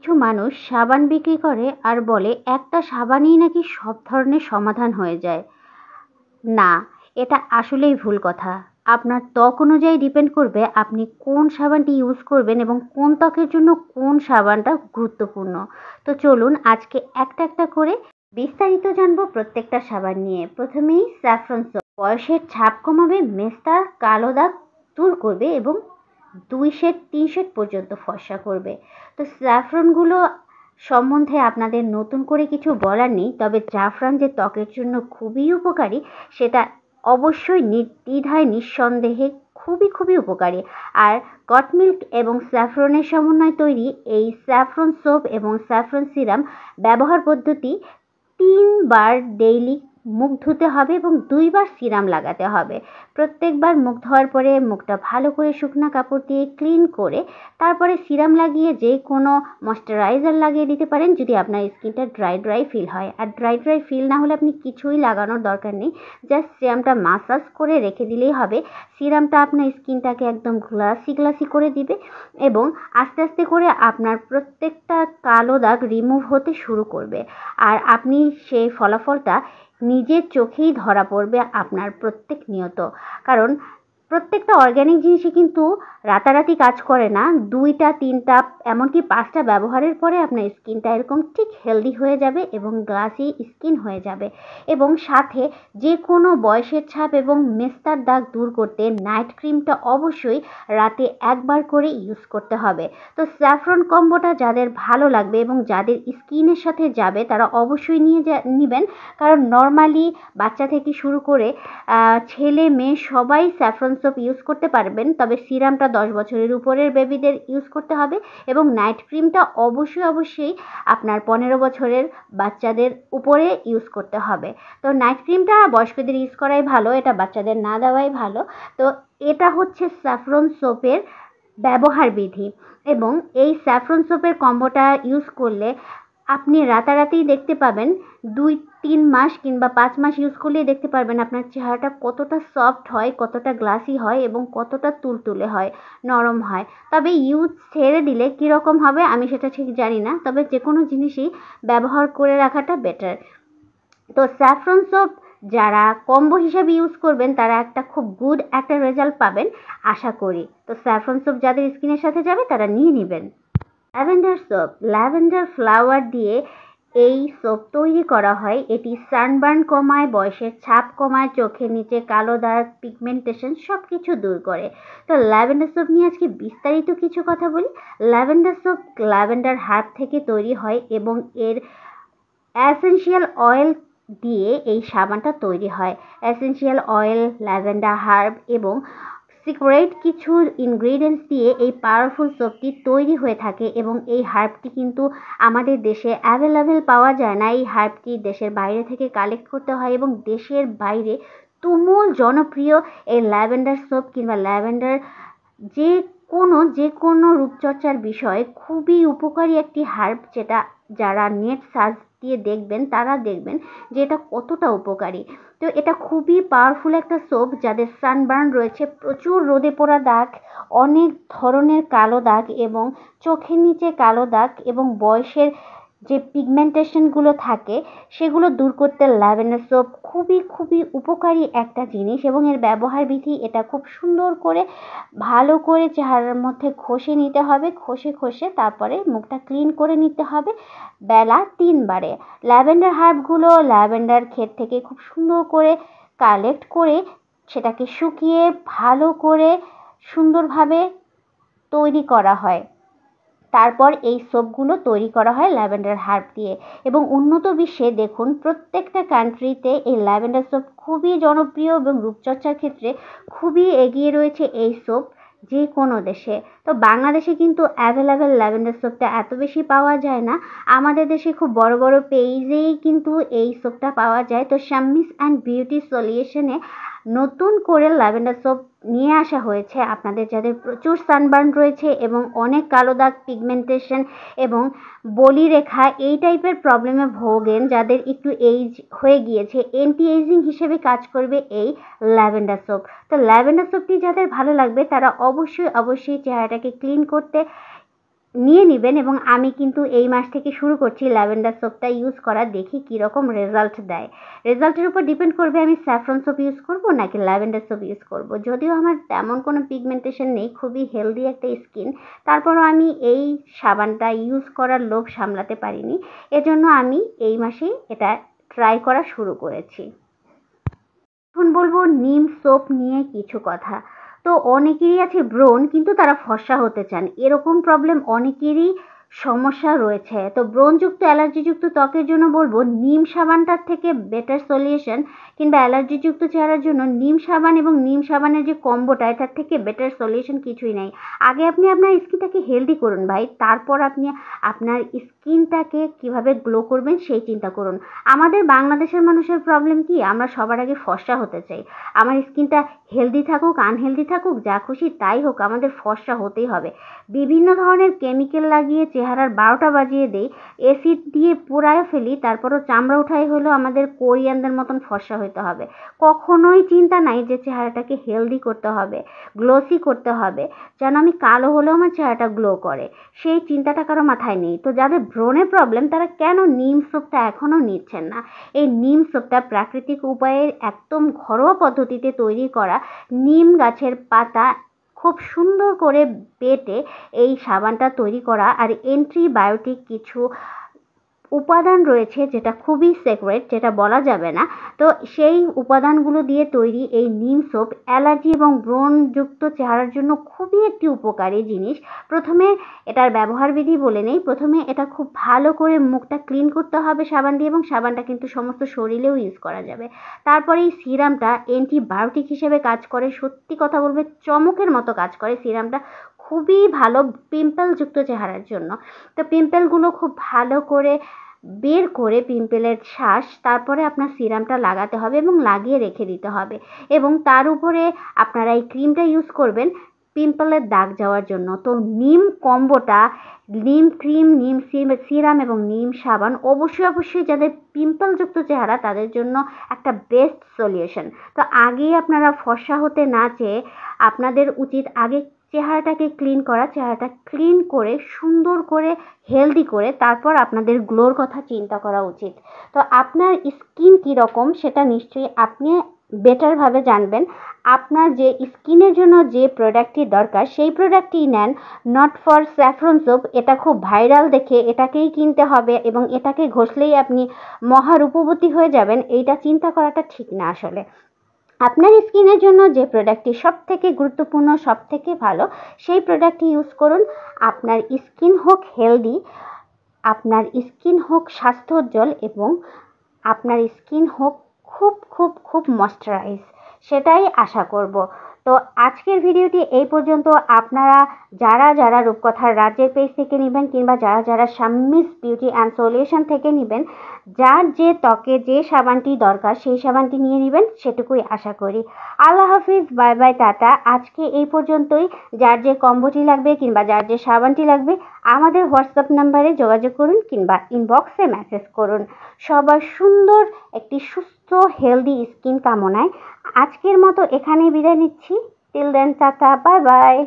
কিছু মানুষ সাবান বিক্রি করে আর বলে একটা সাবানেই নাকি সব ধরনের সমাধান হয়ে যায়। না, এটা আসলেই ভুল কথা। আপনার ত্বক অনুযায়ী ডিপেন্ড করবে আপনি কোন সাবানটি ইউজ করবেন এবং কোন ত্বকের জন্য কোন সাবানটা গুরুত্বপূর্ণ। তো চলুন আজকে একটা একটা করে বিস্তারিত জানবো প্রত্যেকটা সাবান নিয়ে। প্রথমেই স্যাফরন সোপ বয়সের ছাপ কমাবে, মেস্তা কালো দাগ দূর করবে এবং 2 শেড 3 শেড পর্যন্ত ফর্সা করবে। তো স্যাফরনগুলো সম্বন্ধে আপনাদের নতুন করে কিছু বলার নেই, তবে জাফরান যে ত্বকের জন্য খুবই উপকারী সেটা অবশ্যই নির্দ্বিধায় নিঃসন্দেহে খুবই উপকারী। আর গট মিল্ক এবং স্যাফরনের সমন্বয়ে তৈরি এই স্যাফরন সোপ এবং স্যাফরন সিরাম ব্যবহার পদ্ধতি 3 বার ডেইলি মুখ ধুতে হবে এবং 2 বার সিরাম লাগাতে হবে। প্রত্যেকবার মুখ ধোয়ার পরে মুখটা ভালো করে শুকনো কাপড় দিয়ে ক্লিন করে তারপরে সিরাম লাগিয়ে যে কোনো ময়শ্চারাইজার লাগিয়ে দিতে পারেন যদি আপনার স্কিনটা ড্রাই ফিল হয়। আর ড্রাই ফিল না হলে আপনি কিছুই লাগানোর দরকার নেই, জাস্ট সিরামটা মাসাজ করে রেখে দিলেই হবে। সিরামটা আপনার স্কিনটাকে একদম গ্লাসি করে দিবে এবং আস্তে আস্তে করে আপনার প্রত্যেকটা কালো দাগ রিমুভ হতে শুরু করবে। আর আপনি সেই ফলাফলটা নিজের চোখেই ধরা পড়বে আপনার প্রত্যেক নিয়ত। কারণ প্রত্যেকটা অর্গ্যানিক জিনিসই কিন্তু রাতারাতি কাজ করে না। 2টা 3টা এমনকি 5টা ব্যবহারের পরে আপনার স্কিনটা এরকম ঠিক হেলদি হয়ে যাবে এবং গ্লাসি স্কিন হয়ে যাবে। এবং সাথে যে কোনো বয়সের ছাপ এবং মেস্তার দাগ দূর করতে নাইট ক্রিমটা অবশ্যই রাতে একবার করে ইউজ করতে হবে। তো স্যাফরন কম্বোটা যাদের ভালো লাগবে এবং যাদের স্কিনের সাথে যাবে তারা অবশ্যই নেবেন। কারণ নর্মালি বাচ্চা থেকে শুরু করে ছেলে মেয়ে সবাই স্যাফরন সোপ ইউজ করতে পারবেন, তবে সিরামটা 10 বছরের উপরের বেবিদের ইউজ করতে হবে এবং নাইট ক্রিমটা অবশ্যই আপনার 15 বছরের বাচ্চাদের উপরে ইউজ করতে হবে। তো নাইট ক্রিমটা বয়স্কদের ইউজ করাই ভালো, এটা বাচ্চাদের না দেওয়াই ভালো। তো এটা হচ্ছে স্যাফরন সোপের ব্যবহার বিধি। এবং এই স্যাফরন সোপের কম্বোটা ইউজ করলে আপনি রাতারাতি দেখতে পাবেন, 2-3 মাস কিংবা 5 মাস ইউজ করলেই দেখতে পারবেন আপনার চেহারাটা কতটা সফট হয়, কতটা গ্লাসি হয় এবং কতটা তুলতুলে হয়, নরম হয়। তবে ইউজ ছেড়ে দিলে কীরকম হবে আমি সেটা ঠিক জানি না, তবে যে কোনো জিনিসই ব্যবহার করে রাখাটা বেটার। তো স্যাফরন সোপ যারা কম্বো হিসাবে ইউজ করবেন তারা খুব গুড একটা রেজাল্ট পাবেন আশা করি। তো স্যাফরন সোপ যাদের স্কিনের সাথে যাবে তারা নিয়ে নেবেন। ল্যাভেন্ডার সোপ, ল্যাভেন্ডার ফ্লাওয়ার দিয়ে এই সোপ তৈরি করা হয়। এটি সানবার্ন কমায়, বয়সের ছাপ কমায়, চোখের নিচে কালো দাগ, পিগমেন্টেশন সব কিছু দূর করে। তো ল্যাভেন্ডার সোপ নিয়ে আজকে বিস্তারিত কিছু কথা বলি। ল্যাভেন্ডার সোপ ল্যাভেন্ডার হার্ব থেকে তৈরি হয় এবং এর এসেনশিয়াল অয়েল দিয়ে এই সাবানটা তৈরি হয়। এসেনশিয়াল অয়েল, ল্যাভেন্ডার হার্ব এবং সিক্রেট কিছু ইনগ্রিডিয়েন্টস দিয়ে এই পাওয়ারফুল সোপটি তৈরি হয়ে থাকে এবং এই হার্বটি কিন্তু আমাদের দেশে অ্যাভেলেবেল পাওয়া যায় না। এই হার্বটি দেশের বাইরে থেকে কালেক্ট করতে হয় এবং দেশের বাইরে তুমুল জনপ্রিয় এই ল্যাভেন্ডার সোপ কিংবা ল্যাভেন্ডার যে কোনো রূপচর্চার বিষয় খুবই উপকারী একটি হার্ব, যেটা যারা নেট সার্চ দিয়ে দেখবেন তারা দেখবেন যে এটা কতটা উপকারী। তো এটা খুবই পাওয়ারফুল একটা সোপ। যাদের সানবার্ন রয়েছে, প্রচুর রোদে পোড়া দাগ, অনেক ধরনের কালো দাগ এবং চোখের নিচে কালো দাগ এবং বয়সের যে পিগমেন্টেশনগুলো থাকে সেগুলো দূর করতে ল্যাভেন্ডার সোপ খুবই উপকারী একটা জিনিস এবং এর ব্যবহার বিধি এটা খুব সুন্দর করে ভালো করে চেহারার মধ্যে ঘষে নিতে হবে। ঘষে তারপরে মুখটা ক্লিন করে নিতে হবে বেলা 3 বারে। ল্যাভেন্ডার হার্বগুলো ল্যাভেন্ডার ক্ষেত থেকে খুব সুন্দর করে কালেক্ট করে সেটাকে শুকিয়ে ভালো করে সুন্দরভাবে তৈরি করা হয়। তারপর এই সোপগুলো তৈরি করা হয় ল্যাভেন্ডার হার্ব দিয়ে এবং উন্নত বিশ্বে দেখুন প্রত্যেকটা কান্ট্রিতে এই ল্যাভেন্ডার সোপ খুবই জনপ্রিয় এবং রূপচর্চার ক্ষেত্রে খুবই এগিয়ে রয়েছে এই সোপ যে কোনো দেশে। তো বাংলাদেশে কিন্তু অ্যাভেলেবেল ল্যাভেন্ডার সোপটা এত বেশি পাওয়া যায় না। আমাদের দেশে খুব বড় পেজেই কিন্তু এই সোপটা পাওয়া যায়। তো শাম্মিস অ্যান্ড বিউটি সলিউশনে নতুন করে ল্যাভেন্ডার সোপ নিয়ে আসা হয়েছে আপনাদের যাদের প্রচুর সানবার্ন রয়েছে এবং অনেক কালো দাগ, পিগমেন্টেশন এবং বলিরেখা এই টাইপের প্রবলেমে ভোগেন, যাদের একটু এইজ হয়ে গিয়েছে, অ্যান্টি এজিং হিসেবে কাজ করবে এই ল্যাভেন্ডার সোপ। তো ল্যাভেন্ডার সোপটি যাদের ভালো লাগবে তারা অবশ্যই চেহারাটাকে ক্লিন করতে নিয়ে নেবেন। এবং আমি কিন্তু এই মাস থেকে শুরু করছি ল্যাভেন্ডার সোপটা ইউজ করা, দেখি কীরকম রেজাল্ট দেয়। রেজাল্টের উপর ডিপেন্ড করবে আমি স্যাফরন সোপ ইউজ করব নাকি ল্যাভেন্ডার সোপ ইউজ করব। যদিও আমার তেমন কোনো পিগমেন্টেশন নেই, খুবই হেলদি একটা স্কিন, তারপরও আমি এই সাবানটা ইউজ করার লোভ সামলাতে পারিনি, এজন্য আমি এই মাসেই এটা ট্রাই করা শুরু করেছি। এখন বলবো নিম সোপ নিয়ে কিছু কথা। তো অনেকেরই আছে ব্রণ, কিন্তু তারা ফর্সা হতে চান, এরকম প্রবলেম অনেকেরই সমস্যা রয়েছে। তো ব্রণযুক্ত অ্যালার্জিযুক্ত ত্বকের জন্য বলবো নিম সাবানটার থেকে বেটার সলিউশন, কিংবা অ্যালার্জিযুক্ত চেহারার জন্য নিম সাবান এবং নিম সাবানের যে কম্বোটা, এটার থেকে বেটার সলিউশন কিছুই নেই। আগে আপনি আপনার স্কিনটাকে হেলদি করুন ভাই, তারপর আপনি আপনার স্কিনটাকে কিভাবে গ্লো করবেন সেই চিন্তা করুন। আমাদের বাংলাদেশের মানুষের প্রবলেম কি, আমরা সবার আগে ফর্সা হতে চাই। আমার স্কিনটা হেলদি থাকুক আনহেলদি থাকুক যা খুশি তাই হোক, আমাদের ফর্সা হতেই হবে। বিভিন্ন ধরনের কেমিক্যাল লাগিয়ে চেহারার 12টা বাজিয়ে দেই, অ্যাসিড দিয়ে পোড়ায় ফেলি, তারপরও চামড়া উঠাই হলেও আমাদের কোরিয়ানদের মতন ফর্সা হতে হবে। কখনোই চিন্তা নাই যে চেহারাটাকে হেলদি করতে হবে, গ্লোসি করতে হবে, যেন আমি কালো হলেও আমার চেহারাটা গ্লো করে, সেই চিন্তাটা কারো মাথায় নেই। তো যাদের ব্রণের প্রবলেম তারা কেন নিম সোপটা এখনও নিচ্ছেন না? এই নিম সোপটা প্রাকৃতিক উপায়ে একদম ঘরোয়া পদ্ধতিতে তৈরি করা, নিম গাছের পাতা খুব সুন্দর করে বেটে এই সাবানটা তৈরি করা, আর অ্যান্টিবায়োটিক কিছু উপাদান রয়েছে যেটা খুবই সিক্রেট, যেটা বলা যাবে না। তো সেই উপাদানগুলো দিয়ে তৈরি এই নিম সোপ অ্যালার্জি এবং ব্রণযুক্ত চেহারার জন্য খুবই একটি উপকারী জিনিস। প্রথমে এটার ব্যবহার বিধি বলে নেই। প্রথমে এটা খুব ভালো করে মুখটা ক্লিন করতে হবে সাবান দিয়ে, এবং সাবানটা কিন্তু সমস্ত শরীরেও ইউজ করা যাবে। তারপরে এই সিরামটা অ্যান্টিবায়োটিক হিসেবে কাজ করে, সত্যি কথা বলবে চমকের মতো কাজ করে সিরামটা, খুবই ভালো পিম্পলযুক্ত চেহারার জন্য। তো পিম্পলগুলো খুব ভালো করে বের করে পিম্পলের শ্বাস, তারপরে আপনার সিরামটা লাগাতে হবে এবং লাগিয়ে রেখে দিতে হবে। এবং তার উপরে আপনারা এই ক্রিমটা ইউজ করবেন পিম্পলের দাগ যাওয়ার জন্য। তো নিম কম্বোটা, নিম ক্রিম, নিম সিরাম এবং নিম সাবান অবশ্যই যাদের পিম্পলযুক্ত চেহারা তাদের জন্য একটা বেস্ট সলিউশন। তো আগেই আপনারা ফর্সা হতে না চেয়ে আপনাদের উচিত আগে চেহারাটাকে ক্লিন করা, চেহারাটা ক্লিন করে সুন্দর করে হেলদি করে তারপর আপনাদের গ্লোর কথা চিন্তা করা উচিত। তো আপনার স্কিন কীরকম সেটা নিশ্চয়ই আপনি বেটারভাবে জানবেন। আপনার যে স্কিনের জন্য যে প্রোডাক্টটি দরকার সেই প্রোডাক্টটি নেন, নট ফর স্যাফরন সোপ। এটা খুব ভাইরাল দেখে এটাকেই কিনতে হবে এবং এটাকে ঘষলেই আপনি মহারূপবতী হয়ে যাবেন, এইটা চিন্তা করাটা ঠিক না। আসলে আপনার স্কিনের জন্য যে প্রোডাক্টটি সব থেকে গুরুত্বপূর্ণ, সব থেকে ভালো, সেই প্রোডাক্টটি ইউজ করুন। আপনার স্কিন হোক হেলদি, আপনার স্কিন হোক স্বাস্থ্যোজ্জ্বল, এবং আপনার স্কিন হোক খুব খুব খুব ময়শ্চারাইজ, সেটাই আশা করব। তো আজকের ভিডিওটি এই পর্যন্ত। আপনারা যারা রূপকথার রাজ্যের পেজ থেকে নেবেন, কিংবা যারা শাম্মিস বিউটি অ্যান্ড সলিউশন থেকে নেবেন, যার যে ত্বকে যে সাবানটি দরকার সেই সাবানটি নিয়ে নেবেন, সেটুকুই আশা করি। আল্লাহ হাফিজ, বাই বাই, টাটা। আজকে এই পর্যন্তই। যার যে কম্বোটি লাগবে কিংবা যার যে সাবানটি লাগবে আমাদের হোয়াটসঅ্যাপ নাম্বারে যোগাযোগ করুন কিংবা ইনবক্সে মেসেজ করুন। সবার সুন্দর একটি সুস্থ হেলদি স্কিন কামনায় আজকের মতো এখানেই বিদায় নিচ্ছি। Till then, tata, bye by.